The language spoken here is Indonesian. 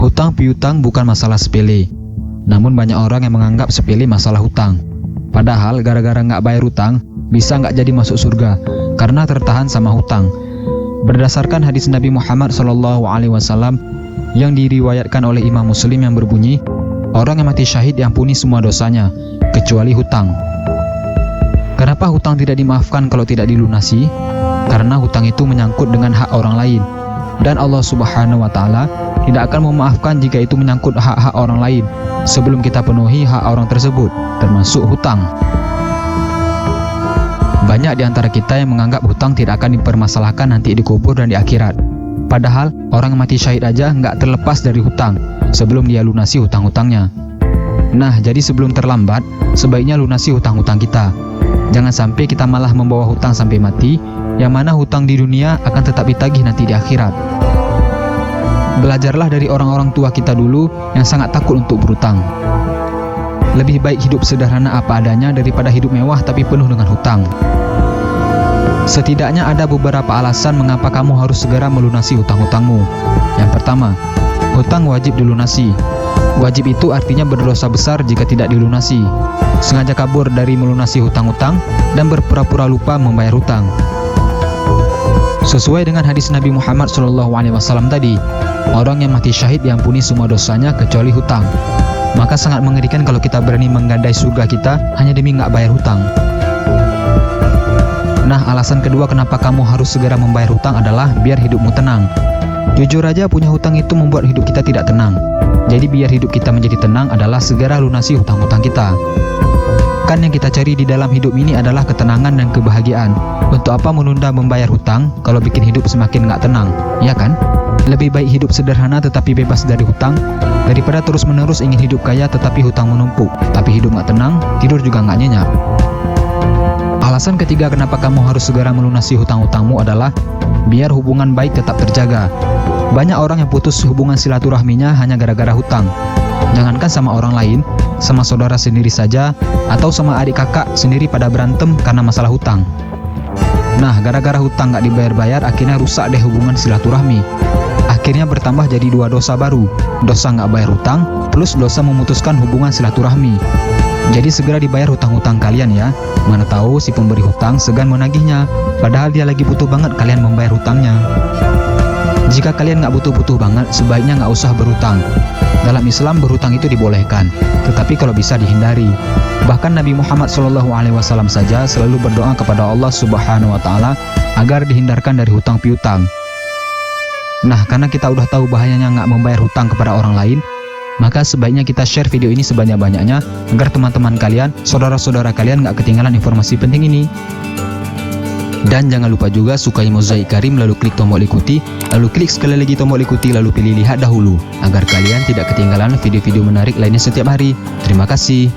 Hutang piutang bukan masalah sepele. Namun banyak orang yang menganggap sepele masalah hutang. Padahal gara-gara nggak bayar hutang, bisa nggak jadi masuk surga karena tertahan sama hutang. Berdasarkan hadis Nabi Muhammad SAW yang diriwayatkan oleh Imam Muslim yang berbunyi, orang yang mati syahid diampuni semua dosanya, kecuali hutang. Kenapa hutang tidak dimaafkan kalau tidak dilunasi? Karena hutang itu menyangkut dengan hak orang lain. Dan Allah Subhanahu wa Ta'ala tidak akan memaafkan jika itu menyangkut hak-hak orang lain sebelum kita penuhi hak orang tersebut, termasuk hutang. Banyak di antara kita yang menganggap hutang tidak akan dipermasalahkan nanti dikubur dan di akhirat. Padahal orang yang mati syahid aja nggak terlepas dari hutang sebelum dia lunasi hutang-hutangnya. Nah, jadi sebelum terlambat, sebaiknya lunasi hutang-hutang kita. Jangan sampai kita malah membawa hutang sampai mati, yang mana hutang di dunia akan tetap ditagih nanti di akhirat. Belajarlah dari orang-orang tua kita dulu yang sangat takut untuk berhutang. Lebih baik hidup sederhana apa adanya daripada hidup mewah tapi penuh dengan hutang. Setidaknya ada beberapa alasan mengapa kamu harus segera melunasi hutang-hutangmu. Yang pertama, hutang wajib dilunasi. Wajib itu artinya berdosa besar jika tidak dilunasi. Sengaja kabur dari melunasi hutang-hutang dan berpura-pura lupa membayar hutang. Sesuai dengan hadis Nabi Muhammad SAW tadi, orang yang mati syahid diampuni semua dosanya kecuali hutang. Maka sangat mengerikan kalau kita berani menggadai surga kita hanya demi nggak bayar hutang. Nah, alasan kedua kenapa kamu harus segera membayar hutang adalah biar hidupmu tenang. Jujur aja, punya hutang itu membuat hidup kita tidak tenang. Jadi biar hidup kita menjadi tenang adalah segera lunasi hutang-hutang kita. Kan yang kita cari di dalam hidup ini adalah ketenangan dan kebahagiaan. Untuk apa menunda membayar hutang kalau bikin hidup semakin nggak tenang, ya kan? Lebih baik hidup sederhana tetapi bebas dari hutang, daripada terus-menerus ingin hidup kaya tetapi hutang menumpuk, tapi hidup nggak tenang, tidur juga nggak nyenyak. Alasan ketiga kenapa kamu harus segera melunasi hutang-hutangmu adalah biar hubungan baik tetap terjaga. Banyak orang yang putus hubungan silaturahminya hanya gara-gara hutang. Jangankan sama orang lain, sama saudara sendiri saja, atau sama adik kakak sendiri pada berantem karena masalah hutang. Nah, gara-gara hutang nggak dibayar-bayar, akhirnya rusak deh hubungan silaturahmi. Akhirnya bertambah jadi 2 dosa baru, dosa nggak bayar hutang, plus dosa memutuskan hubungan silaturahmi. Jadi segera dibayar hutang-hutang kalian ya. Mana tahu si pemberi hutang segan menagihnya, padahal dia lagi butuh banget kalian membayar hutangnya. Jika kalian nggak butuh-butuh banget, sebaiknya nggak usah berhutang. Dalam Islam berhutang itu dibolehkan, tetapi kalau bisa dihindari. Bahkan Nabi Muhammad SAW saja selalu berdoa kepada Allah Subhanahu Wa Taala agar dihindarkan dari hutang piutang. Nah, karena kita udah tahu bahayanya nggak membayar hutang kepada orang lain, maka sebaiknya kita share video ini sebanyak-banyaknya agar teman-teman kalian, saudara-saudara kalian nggak ketinggalan informasi penting ini. Dan jangan lupa juga sukai Mozaik Karim lalu klik tombol ikuti, lalu klik sekali lagi tombol ikuti, lalu pilih lihat dahulu agar kalian tidak ketinggalan video-video menarik lainnya setiap hari. Terima kasih.